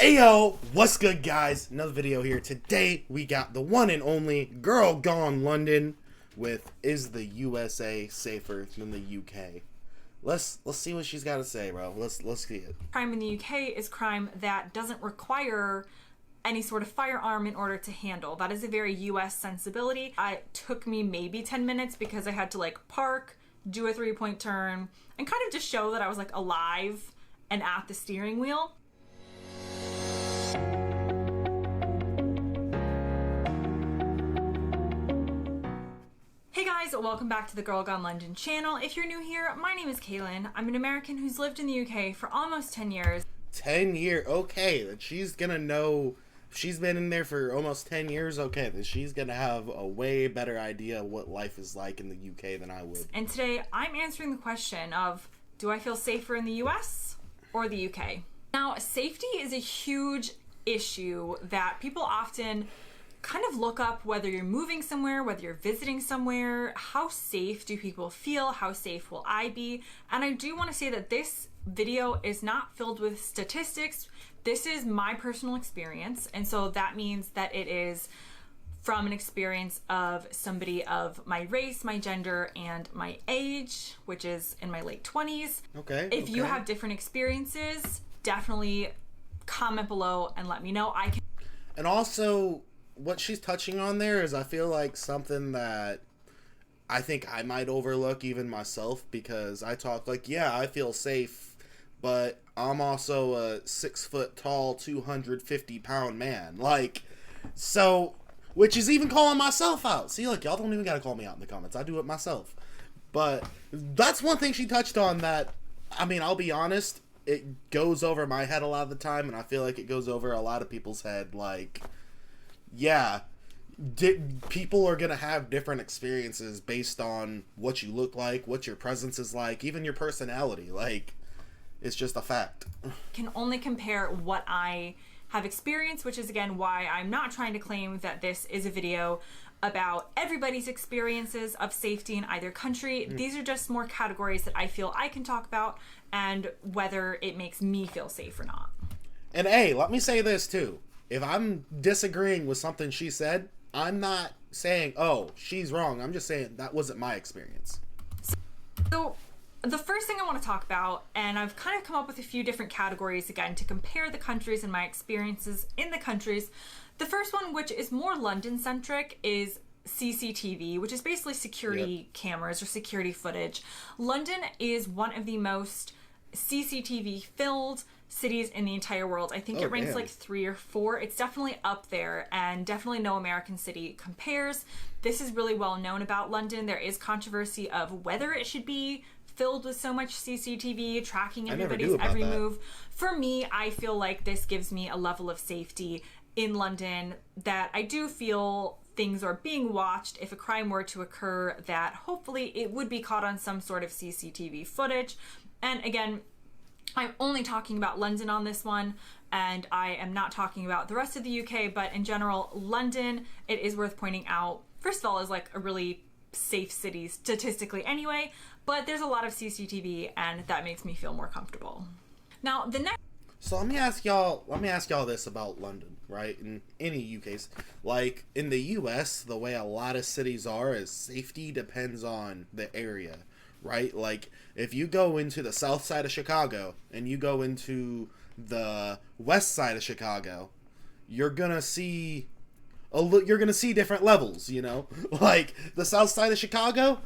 Ayo, what's good guys? Another video here. Today we got the one and only Girl Gone London with Is the USA Safer Than the UK? Let's see what she's got to say, bro. Let's see it. Crime in the UK is crime that doesn't require any sort of firearm in order to handle. That is a very US sensibility. It took me maybe 10 minutes because I had to park, do a 3-point turn, and kind of just show that I was alive and at the steering wheel. Hey guys, welcome back to the Girl Gone London channel. If you're new here, my name is Kaylin. I'm an American who's lived in the UK for almost 10 years. 10 years? Okay, that she's gonna know. She's been in there for almost 10 years. Okay, then she's gonna have a way better idea of what life is like in the UK than I would. And today I'm answering the question of, do I feel safer in the US or the UK? Now, safety is a huge issue that people often kind of look up, whether you're moving somewhere, whether you're visiting somewhere. How safe do people feel? How safe will I be? And I do want to say that this video is not filled with statistics. This is my personal experience, and so that means that it is from an experience of somebody of my race, my gender, and my age, which is in my late 20s. Okay. If you have different experiences, definitely comment below and let me know. And also, what she's touching on there is, I feel like, something that I think I might overlook even myself, because I talk yeah, I feel safe, but I'm also a 6 foot tall, 250 pound man. So, which is even calling myself out. See, y'all don't even gotta call me out in the comments. I do it myself. But that's one thing she touched on that, I mean, I'll be honest, it goes over my head a lot of the time, and I feel like it goes over a lot of people's head. Yeah, people are gonna have different experiences based on what you look like, what your presence is like, even your personality. It's just a fact. Can only compare what I have experienced, which is again why I'm not trying to claim that this is a video about everybody's experiences of safety in either country. These are just more categories that I feel I can talk about and whether it makes me feel safe or not. And hey, let me say this too. If I'm disagreeing with something she said, I'm not saying, oh, she's wrong. I'm just saying that wasn't my experience. So the first thing I want to talk about, and I've kind of come up with a few different categories again to compare the countries and my experiences in the countries. The first one, which is more London-centric, is CCTV, which is basically security cameras or security footage. London is one of the most CCTV-filled cities in the entire world. I think it ranks 3 or 4. It's definitely up there, and definitely no American city compares. This is really well known about London. There is controversy of whether it should be filled with so much CCTV, tracking everybody's every move. For me, I feel like this gives me a level of safety in London that I do feel things are being watched. If a crime were to occur, that hopefully it would be caught on some sort of CCTV footage. And again, I'm only talking about London on this one, and I am not talking about the rest of the UK, but in general, London, it is worth pointing out, first of all, is a really safe city statistically anyway, but there's a lot of CCTV, and that makes me feel more comfortable. Now, the next... So let me ask y'all this about London, right? In any UKs, in the US, the way a lot of cities are is safety depends on the area, right? If you go into the south side of Chicago and you go into the west side of Chicago, you're gonna see different levels, the south side of Chicago,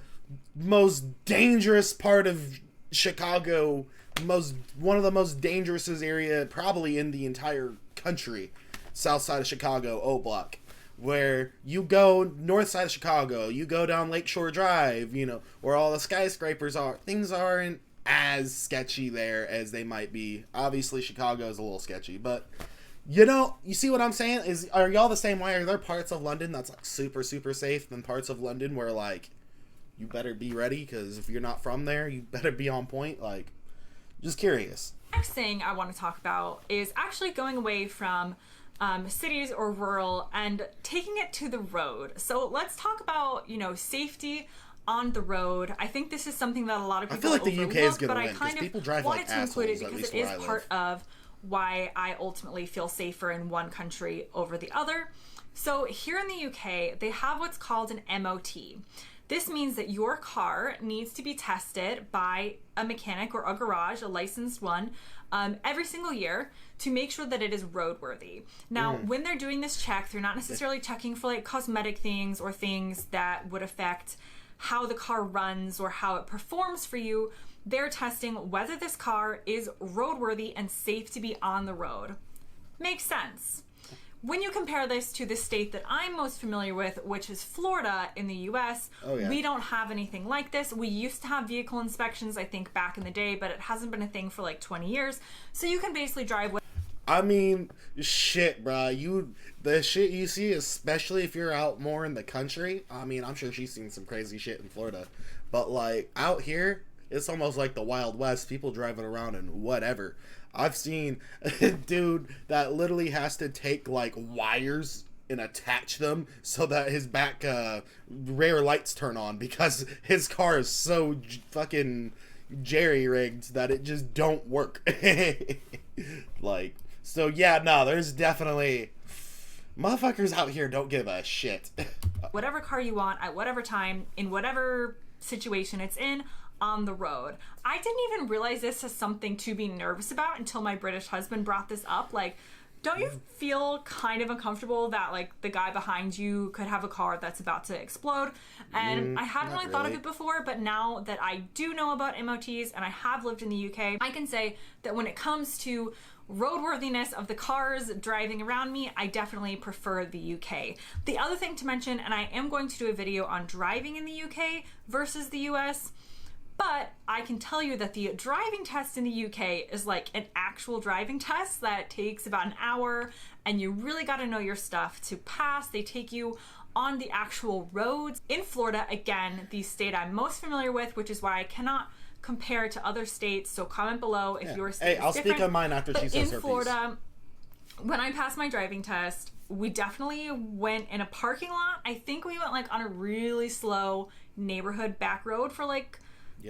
most dangerous part of Chicago, one of the most dangerous area probably in the entire country, south side of Chicago, O Block. Where you go north side of Chicago, you go down Lakeshore Drive, where all the skyscrapers are. Things aren't as sketchy there as they might be. Obviously, Chicago is a little sketchy, but you see what I'm saying? Are y'all the same way? Are there parts of London that's super, super safe, than parts of London where you better be ready, because if you're not from there, you better be on point? Just curious. Next thing I want to talk about is actually going away from cities or rural and taking it to the road. So let's talk about, safety on the road. I think this is something that a lot of people I feel like the UK is going to win, but I kind people drive wanted to include it assholes, because it is part of why I ultimately feel safer in one country over the other. So here in the UK, they have what's called an MOT. This means that your car needs to be tested by a mechanic or a garage, a licensed one, every single year to make sure that it is roadworthy. Now, when they're doing this check, they're not necessarily checking for like cosmetic things or things that would affect how the car runs or how it performs for you. They're testing whether this car is roadworthy and safe to be on the road. Makes sense. When you compare this to the state that I'm most familiar with, which is Florida in the US, we don't have anything like this. We used to have vehicle inspections, I think, back in the day, but it hasn't been a thing for like 20 years. So you can basically drive with... I mean, shit, bruh. The shit you see, especially if you're out more in the country. I mean, I'm sure she's seen some crazy shit in Florida. But, like, out here, it's almost like the Wild West. People driving around and whatever. I've seen a dude that literally has to take, like, wires and attach them so that his back rear lights turn on because his car is so fucking jerry-rigged that it just don't work. Like, so yeah, no, there's definitely... Motherfuckers out here don't give a shit. Whatever car you want, at whatever time, in whatever situation it's in, on the road. I didn't even realize this as something to be nervous about until my British husband brought this up. Like, don't you feel kind of uncomfortable that, like, the guy behind you could have a car that's about to explode? And I hadn't really thought of it before, but now that I do know about MOTs and I have lived in the UK, I can say that when it comes to roadworthiness of the cars driving around me, I definitely prefer the UK. The other thing to mention, and I am going to do a video on driving in the UK versus the US, but I can tell you that the driving test in the UK is like an actual driving test that takes about an hour, and you really got to know your stuff to pass. They take you on the actual roads. In Florida, again, the state I'm most familiar with, which is why I cannot compare to other states, so comment below if your state is I'll different. speak on mine after she says her in Florida, when I passed my driving test, we definitely went in a parking lot. I think we went like on a really slow neighborhood back road for like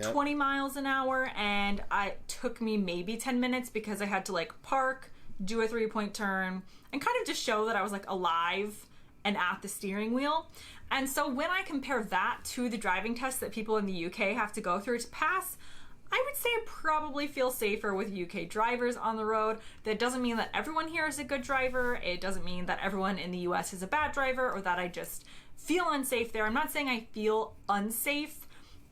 20 miles an hour, and it took me maybe 10 minutes because I had to like park, do a 3-point turn, and kind of just show that I was like alive and at the steering wheel. And so when I compare that to the driving test that people in the UK have to go through to pass, I would say I probably feel safer with UK drivers on the road. That doesn't mean that everyone here is a good driver. It doesn't mean that everyone in the US is a bad driver or that I just feel unsafe there. I'm not saying I feel unsafe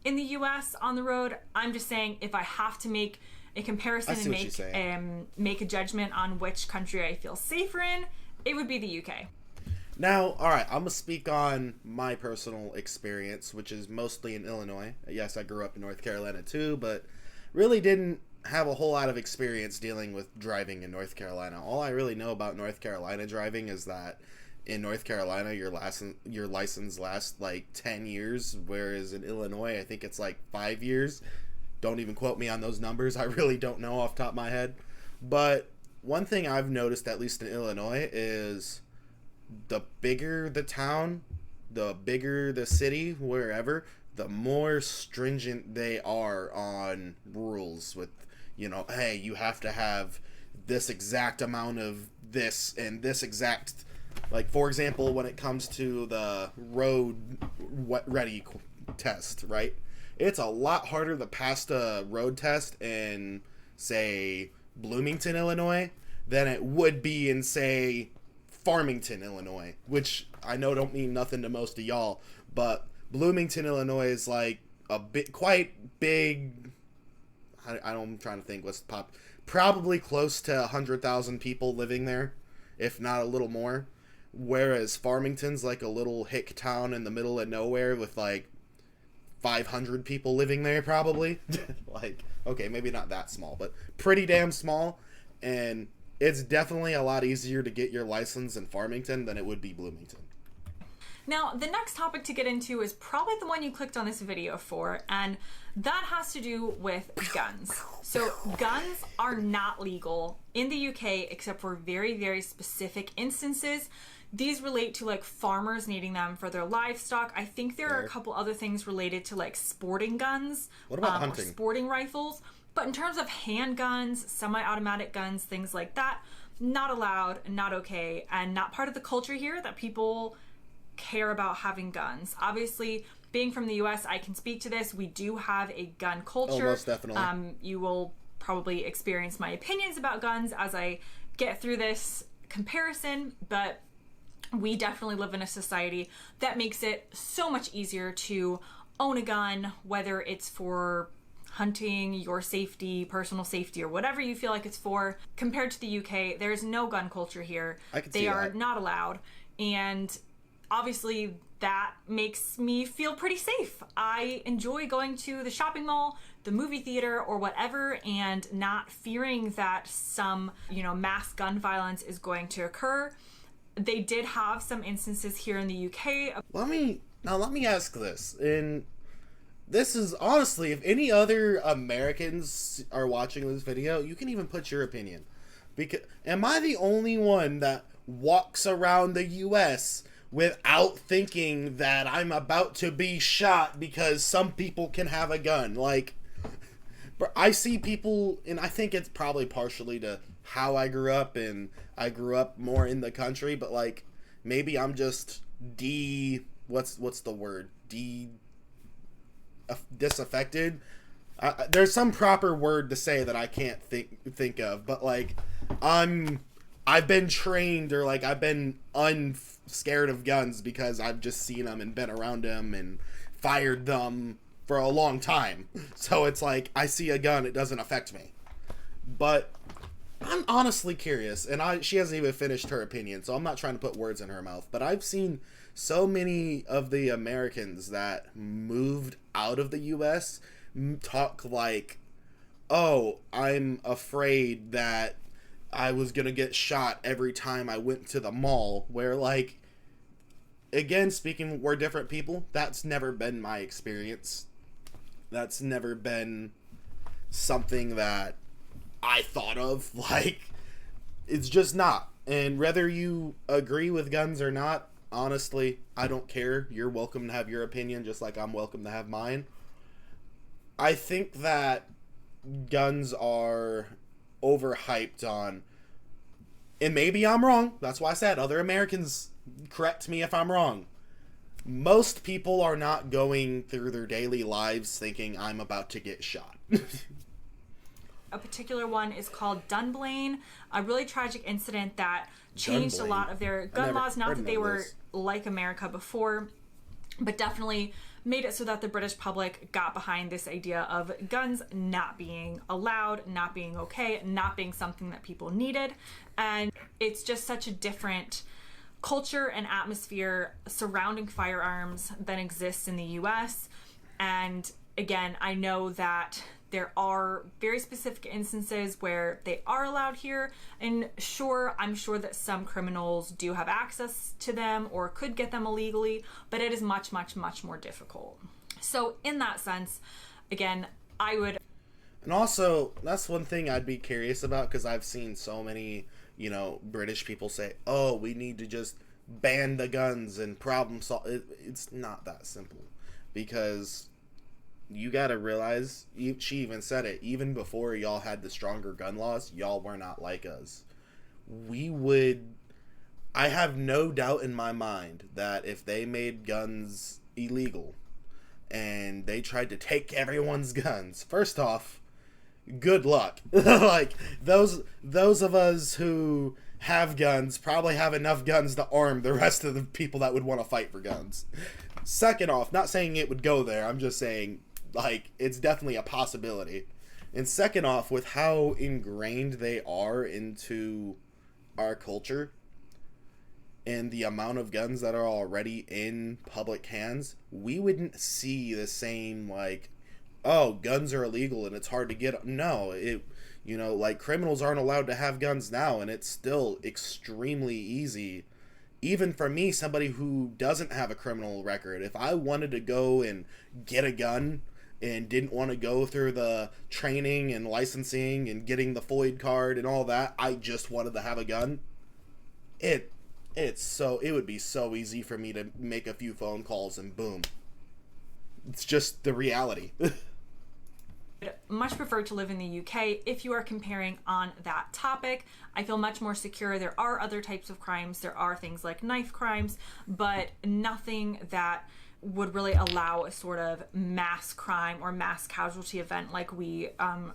in the US on the road. I'm just saying if I have to make a comparison and make a judgment on which country I feel safer in, it would be the UK. Now, alright, I'm going to speak on my personal experience, which is mostly in Illinois. Yes, I grew up in North Carolina too, but really didn't have a whole lot of experience dealing with driving in North Carolina. All I really know about North Carolina driving is that in North Carolina, your license lasts like 10 years, whereas in Illinois, I think it's like 5 years. Don't even quote me on those numbers. I really don't know off the top of my head. But one thing I've noticed, at least in Illinois, is the bigger the town, the bigger the city, wherever, the more stringent they are on rules with, you know, hey, you have to have this exact amount of this and this exact... Like, for example, when it comes to the road ready test, right? It's a lot harder to pass the road test in, say, Bloomington, Illinois, than it would be in, say, Farmington, Illinois, which I know don't mean nothing to most of y'all, but Bloomington, Illinois is like a bit quite big. I'm trying to think what's the pop. Probably close to 100,000 people living there, if not a little more. Whereas Farmington's like a little hick town in the middle of nowhere with like 500 people living there probably. Like, okay, maybe not that small, but pretty damn small. And it's definitely a lot easier to get your license in Farmington than it would be Bloomington. Now, the next topic to get into is probably the one you clicked on this video for, and that has to do with guns. So guns are not legal in the UK except for very, very specific instances. These relate to like farmers needing them for their livestock. I think there are a couple other things related to like sporting guns. What about hunting? Or sporting rifles. But in terms of handguns, semi-automatic guns, things like that, not allowed, not okay, and not part of the culture here that people care about having guns. Obviously, being from the US, I can speak to this. We do have a gun culture. Oh, most definitely. You will probably experience my opinions about guns as I get through this comparison, but we definitely live in a society that makes it so much easier to own a gun, whether it's for hunting, your safety, personal safety, or whatever you feel like it's for. Compared to the UK, there's no gun culture here. They are not allowed. And obviously that makes me feel pretty safe. I enjoy going to the shopping mall, the movie theater, or whatever, and not fearing that some, mass gun violence is going to occur. They did have some instances here in the UK. Let me ask this. And this is honestly, if any other Americans are watching this video, you can even put your opinion. Because am I the only one that walks around the US without thinking that I'm about to be shot because some people can have a gun? Like, I see people, and I think it's probably partially to how I grew up, and I grew up more in the country, but like, maybe I'm just what's the word? Disaffected. There's some proper word to say that I can't think of, but like, I've been trained, or like I've been unscared of guns because I've just seen them and been around them and fired them for a long time. So it's like, I see a gun, it doesn't affect me. But I'm honestly curious, and she hasn't even finished her opinion, so I'm not trying to put words in her mouth, but I've seen so many of the Americans that moved out of the US talk like, oh, I'm afraid that I was gonna get shot every time I went to the mall, where like, again, speaking, we're different people, that's never been my experience. That's never been something that I thought of. Like, it's just not. And whether you agree with guns or not, honestly, I don't care. You're welcome to have your opinion, just like I'm welcome to have mine. I think that guns are overhyped on, and maybe I'm wrong, that's why I said other Americans correct me if I'm wrong. Most people are not going through their daily lives thinking I'm about to get shot. A particular one is called Dunblane, a really tragic incident that changed a lot of their gun laws. Not that they were like America before, but definitely made it so that the British public got behind this idea of guns not being allowed, not being okay, not being something that people needed. And it's just such a different culture and atmosphere surrounding firearms than exists in the US. And again, I know that there are very specific instances where they are allowed here, and I'm sure that some criminals do have access to them or could get them illegally, but it is much, much, much more difficult. So in that sense, again, I would... And also, that's one thing I'd be curious about, because I've seen so many, British people say, oh, we need to just ban the guns and problem solve. It's not that simple, because you gotta realize, she even said it, even before y'all had the stronger gun laws, y'all were not like us. I have no doubt in my mind that if they made guns illegal and they tried to take everyone's guns, first off, good luck. Like, those of us who have guns probably have enough guns to arm the rest of the people that would want to fight for guns. Second off, not saying it would go there, I'm just saying, like, it's definitely a possibility. And second off, with how ingrained they are into our culture and the amount of guns that are already in public hands, we wouldn't see the same, like, oh, guns are illegal and it's hard to get. No, like, criminals aren't allowed to have guns now, and it's still extremely easy. Even for me, somebody who doesn't have a criminal record, if I wanted to go and get a gun and didn't want to go through the training and licensing and getting the FOID card and all that, I just wanted to have a gun, it would be so easy for me to make a few phone calls and boom. It's just the reality. Much prefer to live in the UK if you are comparing on that topic. I feel much more secure. There are other types of crimes. There are things like knife crimes, but nothing that would really allow a sort of mass crime or mass casualty event like we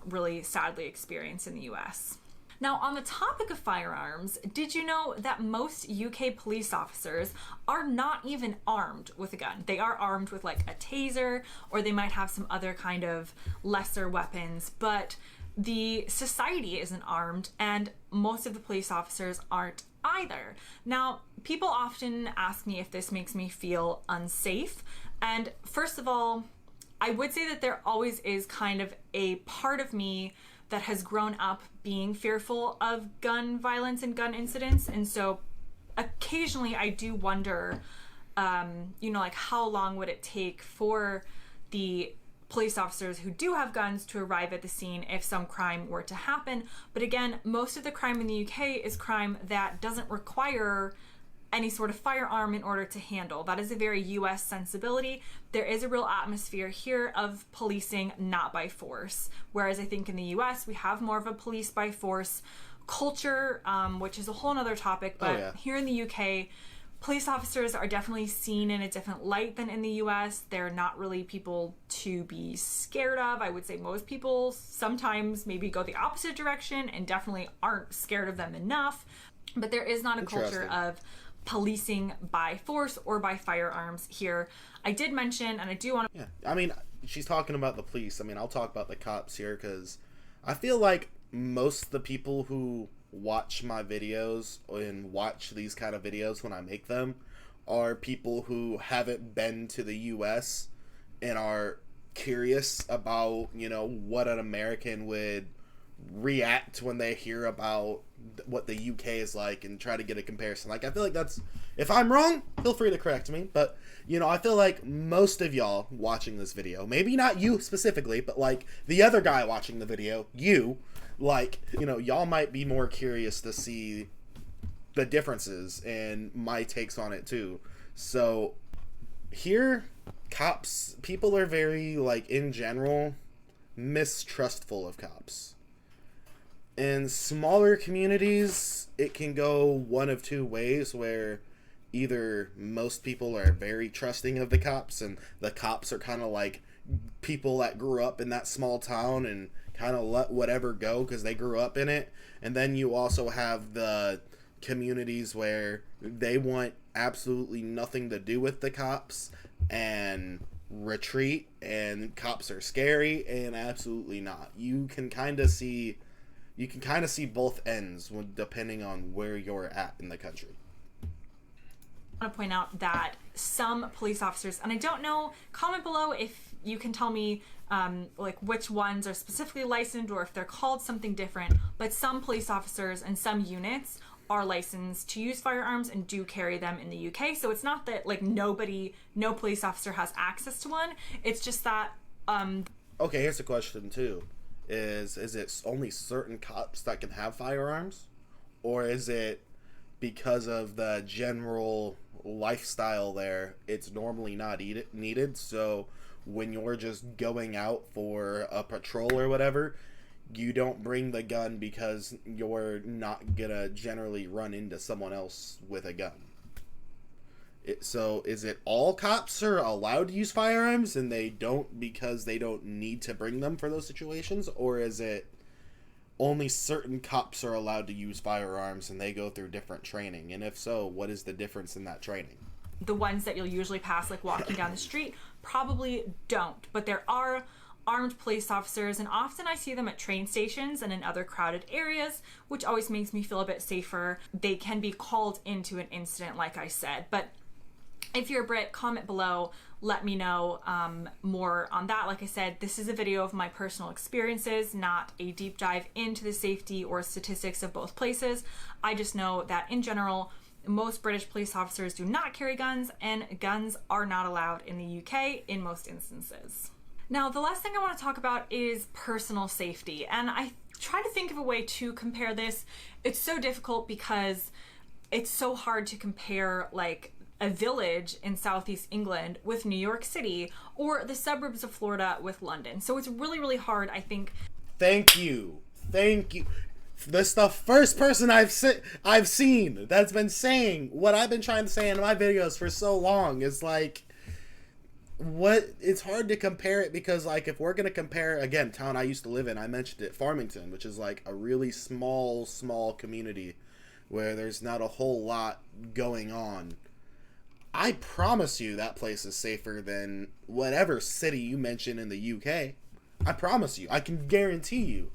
really sadly experience in the US. Now, on the topic of firearms, did you know that most UK police officers are not even armed with a gun? They are armed with like a taser, or they might have some other kind of lesser weapons, but the society isn't armed, and most of the police officers aren't either. Now, people often ask me if this makes me feel unsafe, and first of all, I would say that there always is kind of a part of me that has grown up being fearful of gun violence and gun incidents. And so occasionally I do wonder, like how long would it take for the police officers who do have guns to arrive at the scene if some crime were to happen. But again, most of the crime in the UK is crime that doesn't require any sort of firearm in order to handle. That is a very US sensibility. There is a real atmosphere here of policing not by force. Whereas I think in the US, we have more of a police by force culture, which is a whole nother topic. But here in the UK, police officers are definitely seen in a different light than in the US. They're not really people to be scared of. I would say most people sometimes maybe go the opposite direction and definitely aren't scared of them enough. But there is not a culture of policing by force or by firearms here. I did mention, and I do want to... Yeah, I mean, she's talking about the police. I mean, I'll talk about the cops here, because I feel like most of the people who watch my videos and watch these kind of videos when I make them are people who haven't been to the US and are curious about, what an American would react when they hear about what the UK is like and try to get a comparison. Like, I feel like that's, if I'm wrong, feel free to correct me, but I feel like most of y'all watching this video, maybe not you specifically, but like the other guy watching the video, y'all might be more curious to see the differences and my takes on it too. So here, people are very, like, in general, mistrustful of cops. In smaller communities, it can go one of two ways, where either most people are very trusting of the cops, and the cops are kind of like people that grew up in that small town and kind of let whatever go because they grew up in it. And then you also have the communities where they want absolutely nothing to do with the cops and retreat, and cops are scary, and absolutely not. You can kind of see both ends depending on where you're at in the country. I want to point out that some police officers, and I don't know, comment below if you can tell me which ones are specifically licensed or if they're called something different, but some police officers and some units are licensed to use firearms and do carry them in the UK. So it's not that no police officer has access to one. It's just that... Okay, here's a question too. Is it only certain cops that can have firearms? Or is it because of the general lifestyle there, it's normally not needed? So when you're just going out for a patrol or whatever, you don't bring the gun because you're not gonna generally run into someone else with a gun. So is it all cops are allowed to use firearms and they don't because they don't need to bring them for those situations? Or is it only certain cops are allowed to use firearms and they go through different training? And if so, what is the difference in that training? The ones that you'll usually pass, like walking down the street, probably don't. But there are armed police officers, and often I see them at train stations and in other crowded areas, which always makes me feel a bit safer. They can be called into an incident, like I said. But if you're a Brit, comment below, let me know more on that. Like I said, this is a video of my personal experiences, not a deep dive into the safety or statistics of both places. I just know that in general, most British police officers do not carry guns, and guns are not allowed in the UK in most instances. Now, the last thing I want to talk about is personal safety, and I try to think of a way to compare this. It's so difficult because it's so hard to compare a village in southeast England with New York City, or the suburbs of Florida with London. So it's really, really hard, I think. Thank you. This the first person I've seen that's been saying what I've been trying to say in my videos for so long. Is like, what, it's hard to compare it because, like, if we're gonna compare, again, town I used to live in, I mentioned it, Farmington, which is like a really small community where there's not a whole lot going on. I promise you that place is safer than whatever city you mention in the UK. I promise you. I can guarantee you.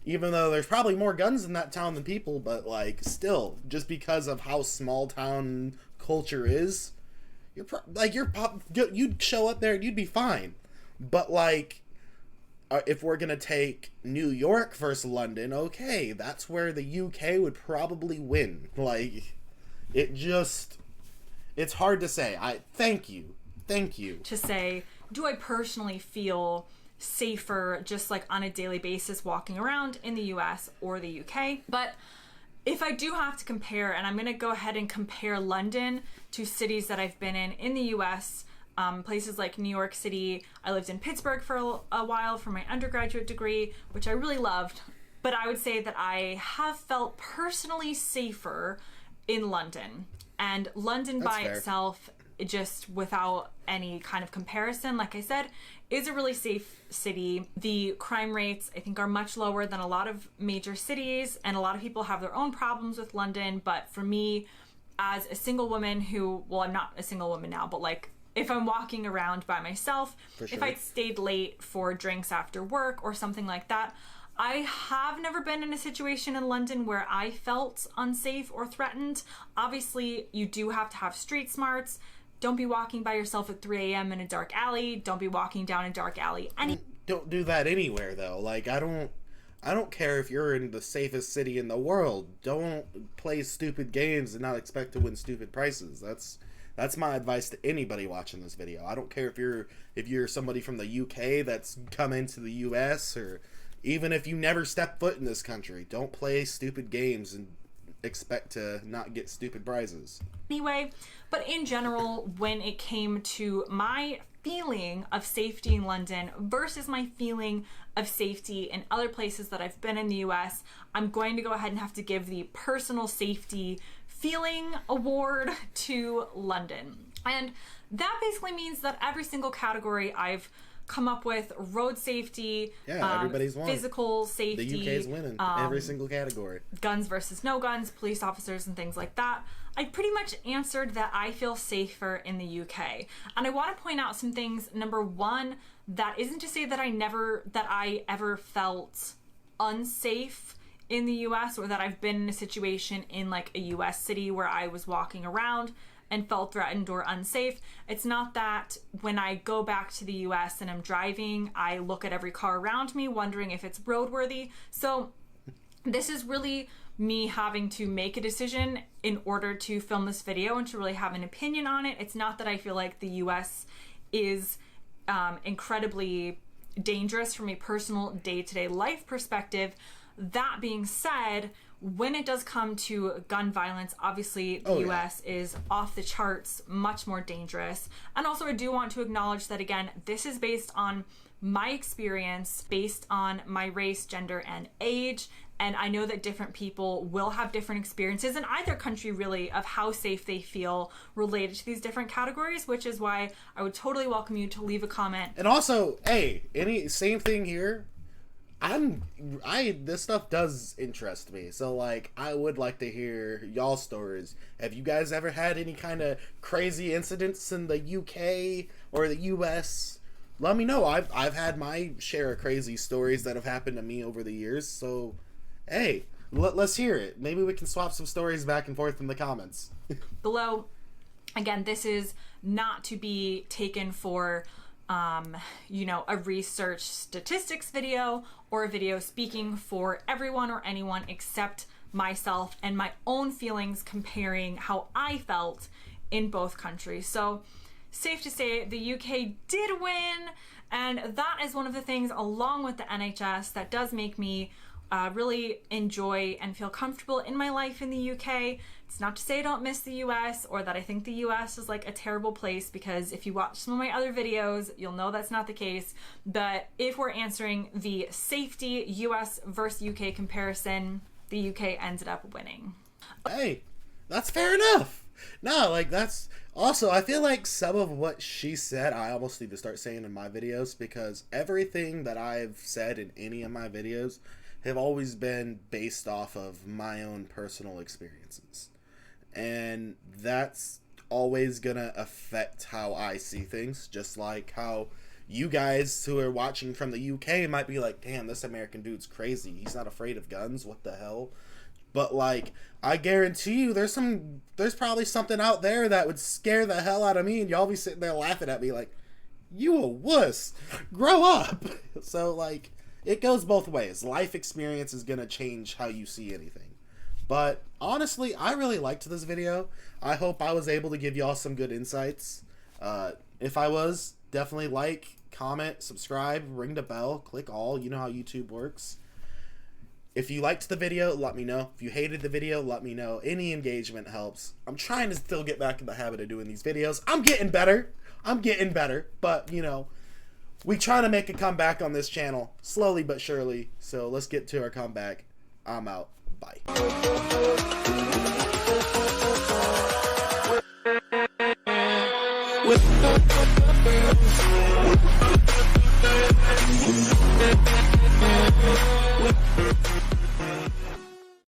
Even though there's probably more guns in that town than people, but, like, still, just because of how small town culture is, you'd show up there and you'd be fine. But, like, if we're gonna take New York versus London, okay, that's where the UK would probably win. Like, it's hard to say. Thank you. To say, do I personally feel safer just like on a daily basis walking around in the US or the UK? But if I do have to compare, and I'm going to go ahead and compare London to cities that I've been in the US, places like New York City. I lived in Pittsburgh for a while for my undergraduate degree, which I really loved. But I would say that I have felt personally safer in London. And London by itself, just without any kind of comparison, like I said, is a really safe city. The crime rates, I think, are much lower than a lot of major cities, and a lot of people have their own problems with London. But for me, as a single woman who, well, I'm not a single woman now, but like if I'm walking around by myself, if I stayed late for drinks after work or something like that, I have never been in a situation in London where I felt unsafe or threatened. Obviously, you do have to have street smarts. Don't be walking by yourself at 3 a.m. in a dark alley. Don't be walking down a dark alley. Don't do that anywhere, though. Like, I don't care if you're in the safest city in the world. Don't play stupid games and not expect to win stupid prizes. That's my advice to anybody watching this video. I don't care if you're somebody from the UK that's come into the US, or even if you never step foot in this country. Don't play stupid games and expect to not get stupid prizes. Anyway, but in general, when it came to my feeling of safety in London versus my feeling of safety in other places that I've been in the US, I'm going to go ahead and have to give the personal safety feeling award to London. And that basically means that every single category I've come up with, road safety, everybody's won. Physical safety, the UK's winning every single category, guns versus no guns, police officers and things like that, I pretty much answered that I feel safer in the UK. And I want to point out some things. Number one, that isn't to say that I ever felt unsafe in the US, or that I've been in a situation in like a US city where I was walking around and felt threatened or unsafe. It's not that when I go back to the US and I'm driving, I look at every car around me wondering if it's roadworthy. So this is really me having to make a decision in order to film this video and to really have an opinion on it. It's not that I feel like the US is incredibly dangerous from a personal day-to-day life perspective. That being said, when it does come to gun violence, obviously the US is off the charts, much more dangerous. And also I do want to acknowledge that, again, this is based on my experience, based on my race, gender, and age. And I know that different people will have different experiences in either country, really, of how safe they feel related to these different categories, which is why I would totally welcome you to leave a comment. And also, hey, same thing here. This stuff does interest me, so like I would like to hear y'all stories. Have you guys ever had any kind of crazy incidents in the UK or the US? Let me know. I've had my share of crazy stories that have happened to me over the years, so hey, let's hear it. Maybe we can swap some stories back and forth in the comments. Below, again, this is not to be taken for a research statistics video or a video speaking for everyone or anyone except myself and my own feelings comparing how I felt in both countries. So safe to say the UK did win, and that is one of the things, along with the NHS, that does make me really enjoy and feel comfortable in my life in the UK. It's not to say I don't miss the US or that I think the US is like a terrible place, because if you watch some of my other videos, you'll know that's not the case. But if we're answering the safety US versus UK comparison, the UK ended up winning. Hey, that's fair enough. No, like, that's also, I feel like some of what she said I almost need to start saying in my videos, because everything that I've said in any of my videos have always been based off of my own personal experiences, and that's always gonna affect how I see things, just like how you guys who are watching from the UK might be like, damn, this American dude's crazy, he's not afraid of guns, what the hell. But, like, I guarantee you there's probably something out there that would scare the hell out of me, and y'all be sitting there laughing at me like, you a wuss, grow up. So, like, it goes both ways. Life experience is going to change how you see anything. But, honestly, I really liked this video. I hope I was able to give y'all some good insights. If I was, definitely like, comment, subscribe, ring the bell, click all. You know how YouTube works. If you liked the video, let me know. If you hated the video, let me know. Any engagement helps. I'm trying to still get back in the habit of doing these videos. I'm getting better. But, you know, we try to make a comeback on this channel, slowly but surely. So let's get to our comeback. I'm out. Bye.